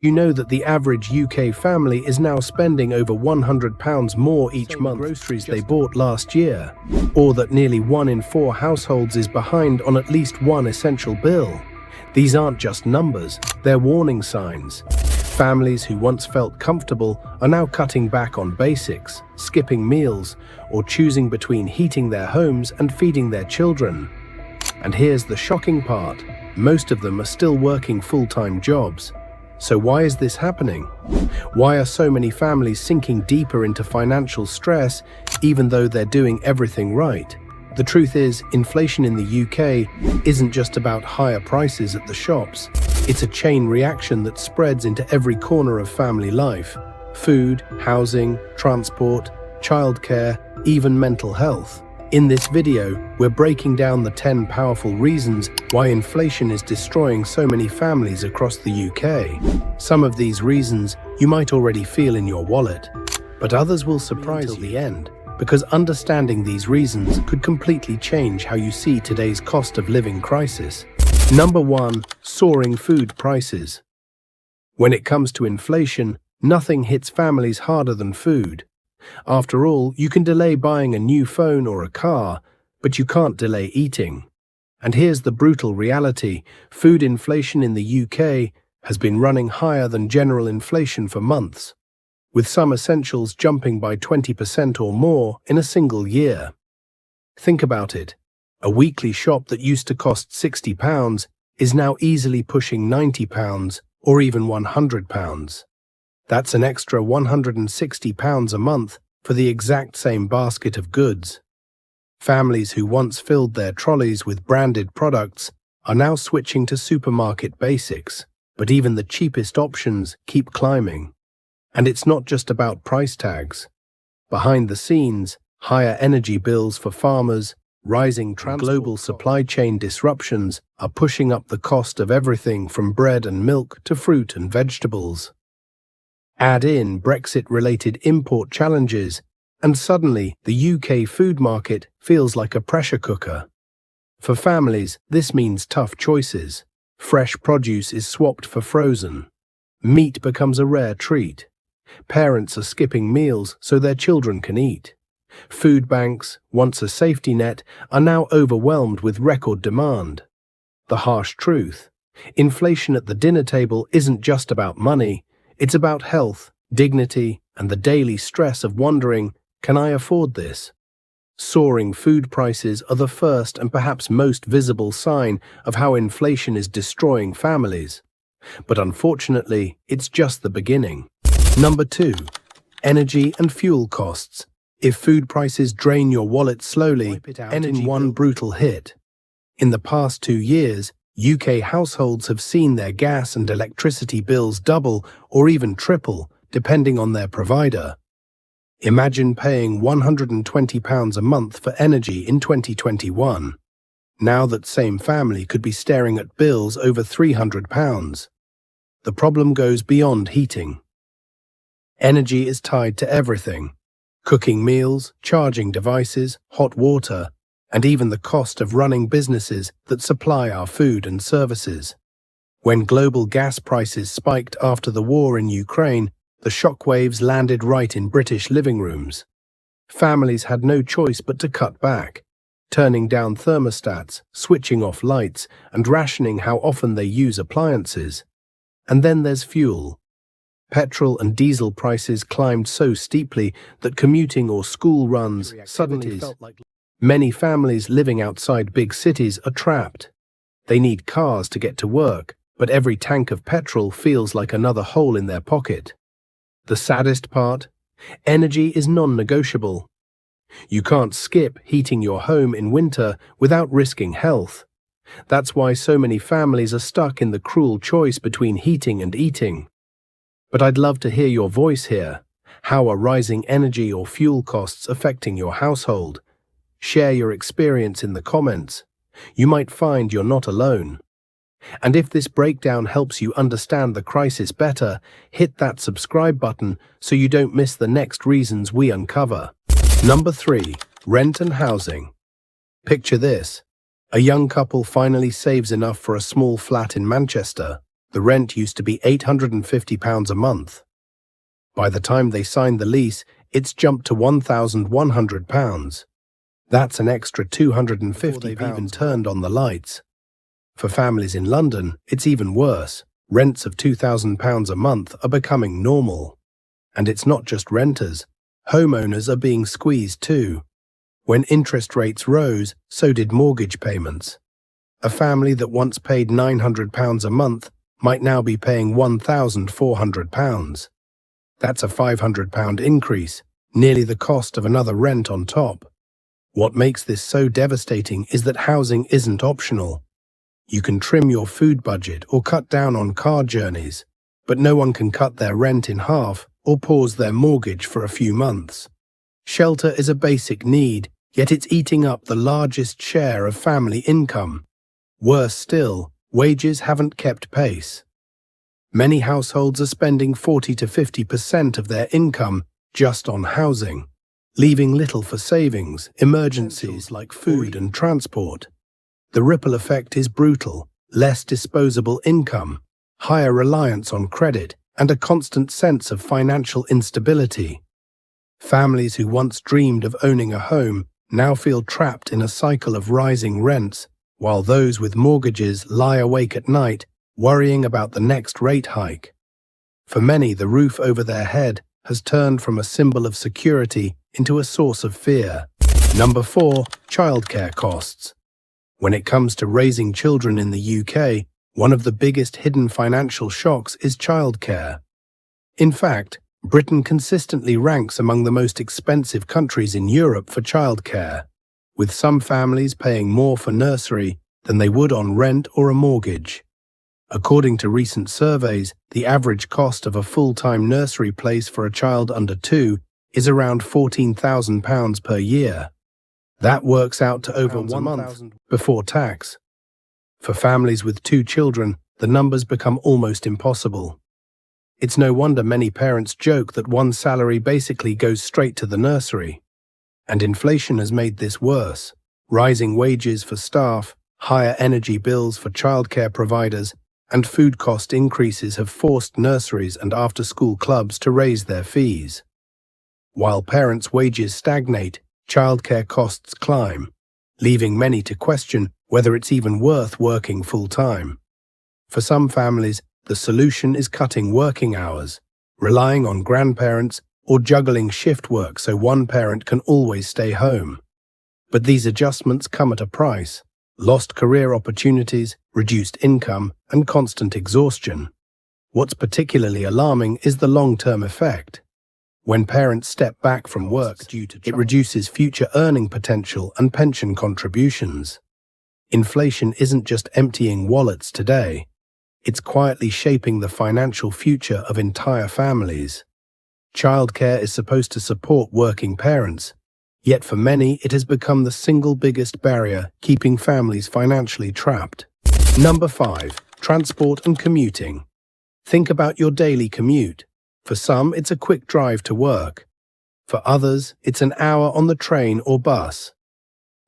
You know that the average UK family is now spending over £100 more each month on groceries they bought last year, or that nearly 1 in 4 households is behind on at least one essential bill. These aren't just numbers, they're warning signs. Families who once felt comfortable are now cutting back on basics, skipping meals, or choosing between heating their homes and feeding their children. And here's the shocking part: most of them are still working full-time jobs. So why is this happening? Why are so many families sinking deeper into financial stress even though they're doing everything right? The truth is, inflation in the UK isn't just about higher prices at the shops. It's a chain reaction that spreads into every corner of family life: food, housing, transport, childcare, even mental health. In this video, we're breaking down the 10 powerful reasons why inflation is destroying so many families across the UK. Some of these reasons you might already feel in your wallet, but others will surprise you until the end, because understanding these reasons could completely change how you see today's cost of living crisis. Number 1. Soaring food prices. When it comes to inflation, nothing hits families harder than food. After all, you can delay buying a new phone or a car, but you can't delay eating. And here's the brutal reality: food inflation in the UK has been running higher than general inflation for months, with some essentials jumping by 20% or more in a single year. Think about it. A weekly shop that used to cost £60 is now easily pushing £90 or even £100. That's an extra £160 a month for the exact same basket of goods. Families who once filled their trolleys with branded products are now switching to supermarket basics, but even the cheapest options keep climbing. And it's not just about price tags. Behind the scenes, higher energy bills for farmers, rising global supply chain disruptions are pushing up the cost of everything from bread and milk to fruit and vegetables. Add in Brexit-related import challenges, and suddenly the UK food market feels like a pressure cooker. For families, this means tough choices. Fresh produce is swapped for frozen. Meat becomes a rare treat. Parents are skipping meals so their children can eat. Food banks, once a safety net, are now overwhelmed with record demand. The harsh truth: inflation at the dinner table isn't just about money. It's about health, dignity, and the daily stress of wondering, can I afford this? Soaring food prices are the first and perhaps most visible sign of how inflation is destroying families. But unfortunately, it's just the beginning. Number 2. Energy and fuel costs. If food prices drain your wallet slowly and in one brutal hit. In the past 2 years, UK households have seen their gas and electricity bills double or even triple, depending on their provider. Imagine paying £120 a month for energy in 2021. Now that same family could be staring at bills over £300. The problem goes beyond heating. Energy is tied to everything: cooking meals, charging devices, hot water, and even the cost of running businesses that supply our food and services. When global gas prices spiked after the war in Ukraine, the shockwaves landed right in British living rooms. Families had no choice but to cut back, turning down thermostats, switching off lights, and rationing how often they use appliances. And then there's fuel. Petrol and diesel prices climbed so steeply that commuting or school runs suddenly felt like... Many families living outside big cities are trapped. They need cars to get to work, but every tank of petrol feels like another hole in their pocket. The saddest part? Energy is non-negotiable. You can't skip heating your home in winter without risking health. That's why so many families are stuck in the cruel choice between heating and eating. But I'd love to hear your voice here. How are rising energy or fuel costs affecting your household? Share your experience in the comments. You might find you're not alone. And if this breakdown helps you understand the crisis better, hit that subscribe button so you don't miss the next reasons we uncover. Number 3. Rent and housing. Picture this. A young couple finally saves enough for a small flat in Manchester. The rent used to be £850 a month. By the time they signed the lease, it's jumped to £1,100. That's an extra £250 before they've even turned on the lights. For families in London, it's even worse. Rents of £2,000 a month are becoming normal. And it's not just renters. Homeowners are being squeezed too. When interest rates rose, so did mortgage payments. A family that once paid £900 a month might now be paying £1,400. That's a £500 increase, nearly the cost of another rent on top. What makes this so devastating is that housing isn't optional. You can trim your food budget or cut down on car journeys, but no one can cut their rent in half or pause their mortgage for a few months. Shelter is a basic need, yet it's eating up the largest share of family income. Worse still, wages haven't kept pace. Many households are spending 40 to 50% of their income just on housing, leaving little for savings, emergencies like food and transport. The ripple effect is brutal: less disposable income, higher reliance on credit, and a constant sense of financial instability. Families who once dreamed of owning a home now feel trapped in a cycle of rising rents, while those with mortgages lie awake at night worrying about the next rate hike. For many, the roof over their head has turned from a symbol of security into a source of fear. Number 4. Childcare costs. When it comes to raising children in the UK, one of the biggest hidden financial shocks is childcare. In fact, Britain consistently ranks among the most expensive countries in Europe for childcare, with some families paying more for nursery than they would on rent or a mortgage. According to recent surveys, the average cost of a full-time nursery place for a child under 2 is around £14,000 per year. That works out to over £1 month before tax. For families with 2 children, the numbers become almost impossible. It's no wonder many parents joke that one salary basically goes straight to the nursery. And inflation has made this worse. Rising wages for staff, higher energy bills for childcare providers, and food cost increases have forced nurseries and after-school clubs to raise their fees. While parents' wages stagnate, childcare costs climb, leaving many to question whether it's even worth working full-time. For some families, the solution is cutting working hours, relying on grandparents, or juggling shift work so one parent can always stay home. But these adjustments come at a price: lost career opportunities, reduced income, and constant exhaustion. What's particularly alarming is the long-term effect. When parents step back from work, it reduces future earning potential and pension contributions. Inflation isn't just emptying wallets today. It's quietly shaping the financial future of entire families. Childcare is supposed to support working parents, yet for many it has become the single biggest barrier keeping families financially trapped. Number 5. Transport and commuting. Think about your daily commute. For some, it's a quick drive to work. For others, it's an hour on the train or bus.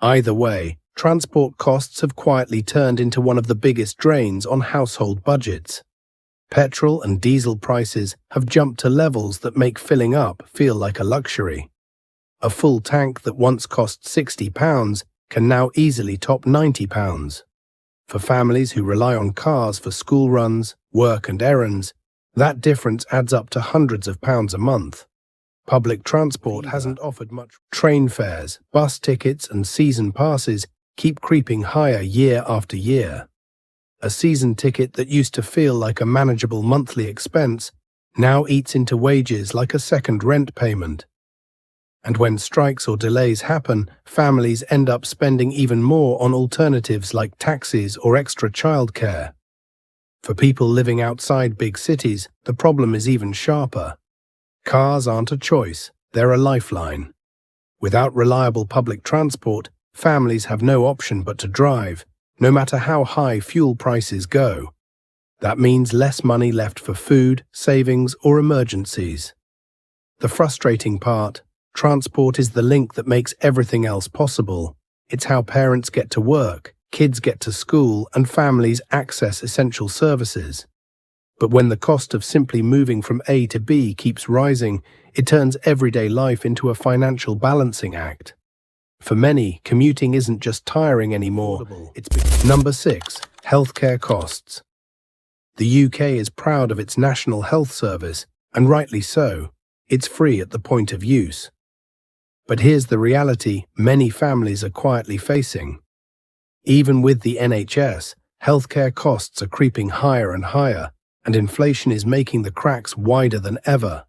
Either way, transport costs have quietly turned into one of the biggest drains on household budgets. Petrol and diesel prices have jumped to levels that make filling up feel like a luxury. A full tank that once cost £60 can now easily top £90. For families who rely on cars for school runs, work and errands, that difference adds up to hundreds of pounds a month. Public transport hasn't offered much. Train fares, bus tickets and season passes keep creeping higher year after year. A season ticket that used to feel like a manageable monthly expense now eats into wages like a second rent payment. And when strikes or delays happen, families end up spending even more on alternatives like taxis or extra childcare. For people living outside big cities, the problem is even sharper. Cars aren't a choice, they're a lifeline. Without reliable public transport, families have no option but to drive, no matter how high fuel prices go. That means less money left for food, savings, or emergencies. The frustrating part: transport is the link that makes everything else possible. It's how parents get to work, kids get to school, and families access essential services. But when the cost of simply moving from A to B keeps rising, it turns everyday life into a financial balancing act. For many, commuting isn't just tiring anymore. Number 6. Healthcare costs. The UK is proud of its National Health Service, and rightly so. It's free at the point of use. But here's the reality many families are quietly facing. Even with the NHS, healthcare costs are creeping higher and higher, and inflation is making the cracks wider than ever.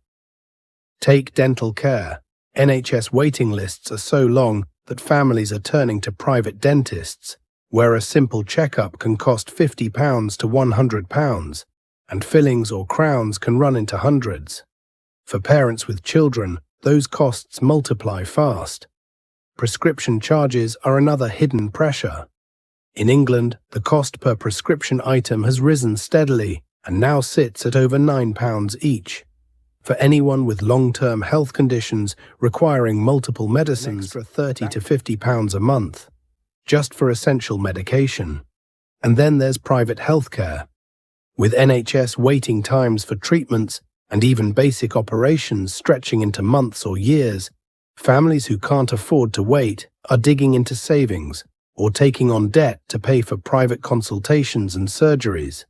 Take dental care. NHS waiting lists are so long that families are turning to private dentists, where a simple checkup can cost £50 to £100, and fillings or crowns can run into hundreds. For parents with children, those costs multiply fast. Prescription charges are another hidden pressure. In England, the cost per prescription item has risen steadily and now sits at over £9 each. For anyone with long-term health conditions requiring multiple medicines, for £30 to £50 a month, just for essential medication. And then there's private healthcare. With NHS waiting times for treatments and even basic operations stretching into months or years, families who can't afford to wait are digging into savings or taking on debt to pay for private consultations and surgeries.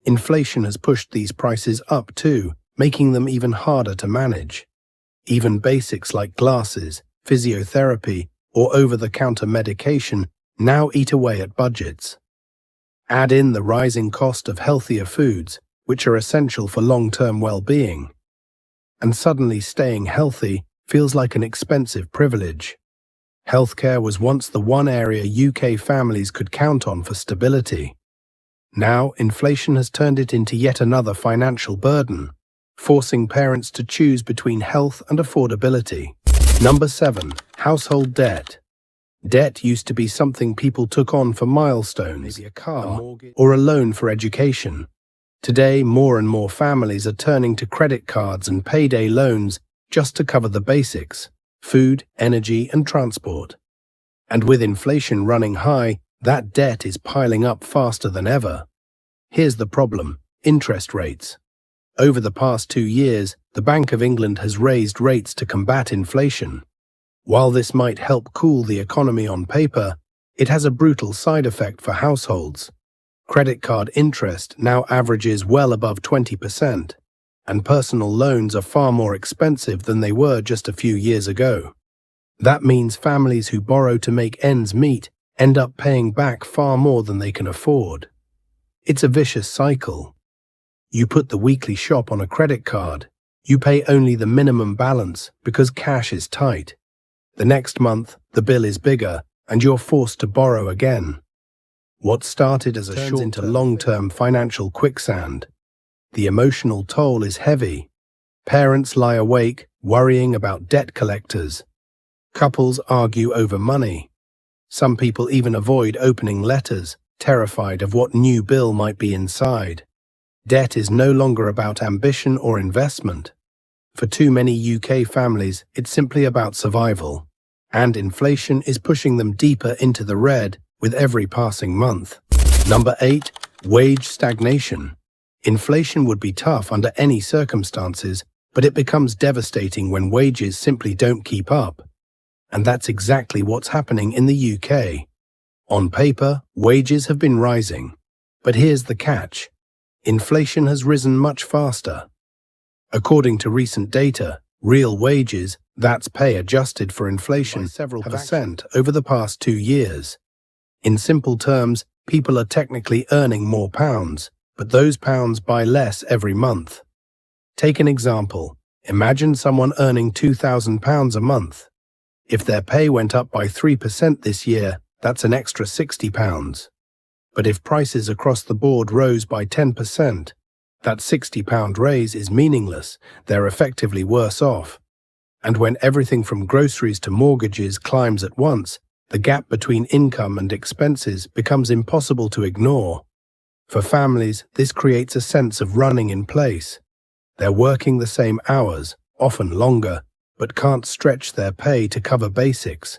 Inflation has pushed these prices up too, making them even harder to manage. Even basics like glasses, physiotherapy, or over-the-counter medication now eat away at budgets. Add in the rising cost of healthier foods, which are essential for long-term well-being, and suddenly staying healthy feels like an expensive privilege. Healthcare was once the one area UK families could count on for stability. Now, inflation has turned it into yet another financial burden, forcing parents to choose between health and affordability. Number 7. Household debt. Debt used to be something people took on for milestones, maybe a car, a mortgage, or a loan for education. Today, more and more families are turning to credit cards and payday loans just to cover the basics: food, energy, and transport. And with inflation running high, that debt is piling up faster than ever. Here's the problem: interest rates. Over the past 2 years, the Bank of England has raised rates to combat inflation. While this might help cool the economy on paper, it has a brutal side effect for households. Credit card interest now averages well above 20%, and personal loans are far more expensive than they were just a few years ago. That means families who borrow to make ends meet end up paying back far more than they can afford. It's a vicious cycle. You put the weekly shop on a credit card. You pay only the minimum balance because cash is tight. The next month, the bill is bigger, and you're forced to borrow again. What started as a short into long-term financial quicksand. The emotional toll is heavy. Parents lie awake, worrying about debt collectors. Couples argue over money. Some people even avoid opening letters, terrified of what new bill might be inside. Debt is no longer about ambition or investment. For too many UK families, it's simply about survival. And inflation is pushing them deeper into the red with every passing month. Number 8. Wage stagnation. Inflation would be tough under any circumstances, but it becomes devastating when wages simply don't keep up. And that's exactly what's happening in the UK. On paper, wages have been rising. But here's the catch. Inflation has risen much faster. According to recent data, real wages, that's pay adjusted for inflation, several percent over the past 2 years. In simple terms, people are technically earning more pounds, but those pounds buy less every month. Take an example. Imagine someone earning £2,000 a month. If their pay went up by 3% this year, that's an extra £60. But if prices across the board rose by 10%, that £60 raise is meaningless. They're effectively worse off. And when everything from groceries to mortgages climbs at once, the gap between income and expenses becomes impossible to ignore. For families, this creates a sense of running in place. They're working the same hours, often longer, but can't stretch their pay to cover basics.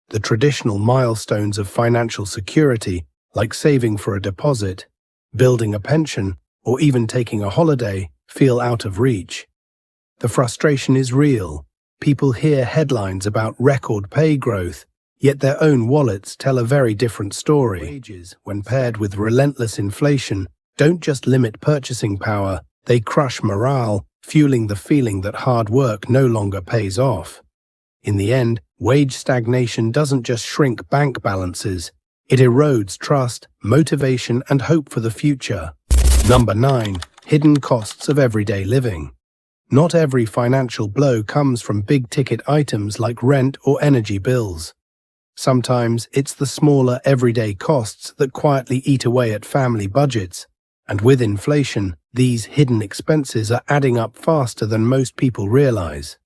The traditional milestones of financial security, like saving for a deposit, building a pension, or even taking a holiday feel out of reach. The frustration is real. People hear headlines about record pay growth, yet their own wallets tell a very different story. Wages, when paired with relentless inflation, don't just limit purchasing power, they crush morale, fueling the feeling that hard work no longer pays off. In the end, wage stagnation doesn't just shrink bank balances, it erodes trust, motivation, and hope for the future. Number 9. Hidden costs of everyday living. Not every financial blow comes from big-ticket items like rent or energy bills. Sometimes it's the smaller everyday costs that quietly eat away at family budgets, and with inflation, these hidden expenses are adding up faster than most people realize.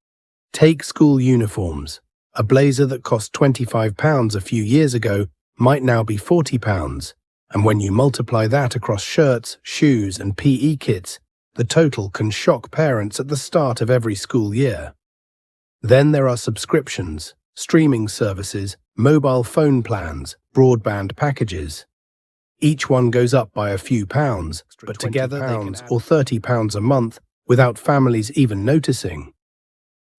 Take school uniforms. A blazer that cost £25 a few years ago might now be £40, and when you multiply that across shirts, shoes, and PE kits, the total can shock parents at the start of every school year. Then there are subscriptions, streaming services, mobile phone plans, broadband packages. Each one goes up by a few pounds, but together £20 or £30 a month without families even noticing.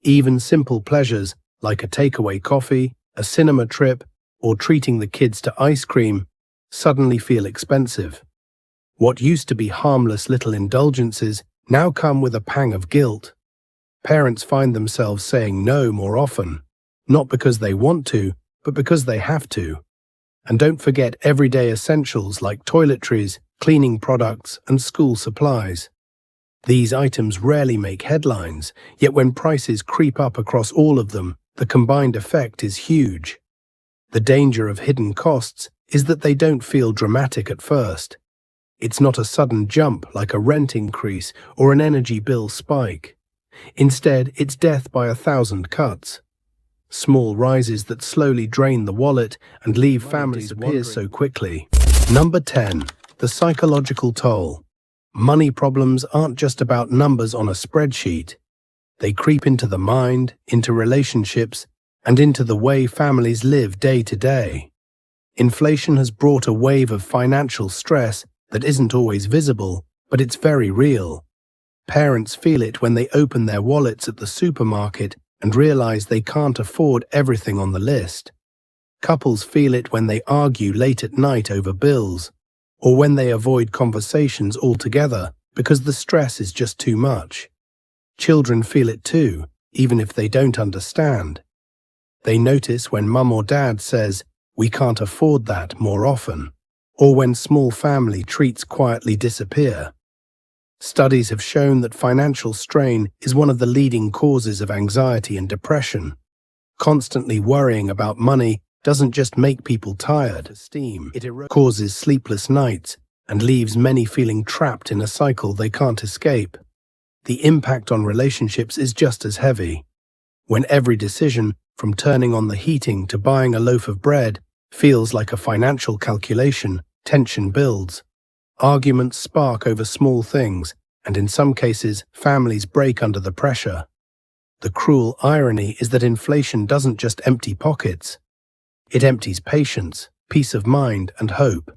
Even simple pleasures like a takeaway coffee, a cinema trip, or treating the kids to ice cream suddenly feel expensive. What used to be harmless little indulgences now come with a pang of guilt. Parents find themselves saying no more often, not because they want to, but because they have to. And don't forget everyday essentials like toiletries, cleaning products, and school supplies. These items rarely make headlines, yet when prices creep up across all of them, the combined effect is huge. The danger of hidden costs is that they don't feel dramatic at first. It's not a sudden jump like a rent increase or an energy bill spike. Instead, it's death by 1,000 cuts. Small rises that slowly drain the wallet and leave families disappear so quickly. Number 10. The psychological toll. Money problems aren't just about numbers on a spreadsheet. They creep into the mind, into relationships, and into the way families live day to day. Inflation has brought a wave of financial stress that isn't always visible, but it's very real. Parents feel it when they open their wallets at the supermarket and realize they can't afford everything on the list. Couples feel it when they argue late at night over bills, or when they avoid conversations altogether because the stress is just too much. Children feel it too, even if they don't understand. They notice when mum or dad says, "We can't afford that," more often, or when small family treats quietly disappear. Studies have shown that financial strain is one of the leading causes of anxiety and depression. Constantly worrying about money doesn't just make people tired. It causes sleepless nights and leaves many feeling trapped in a cycle they can't escape. The impact on relationships is just as heavy. When every decision, from turning on the heating to buying a loaf of bread, feels like a financial calculation, tension builds. Arguments spark over small things, and in some cases, families break under the pressure. The cruel irony is that inflation doesn't just empty pockets. It empties patience, peace of mind, and hope.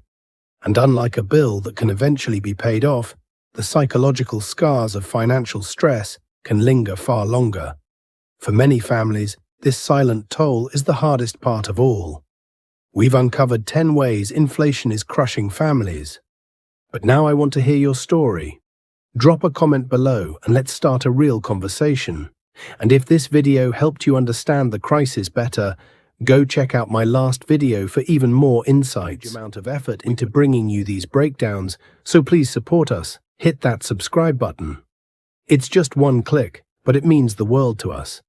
And unlike a bill that can eventually be paid off, the psychological scars of financial stress can linger far longer. For many families, this silent toll is the hardest part of all. We've uncovered 10 ways inflation is crushing families. But now I want to hear your story. Drop a comment below and let's start a real conversation. And if this video helped you understand the crisis better, go check out my last video for even more insights. Amount of effort into bringing you these breakdowns, so please support us. Hit that subscribe button. It's just one click, but it means the world to us.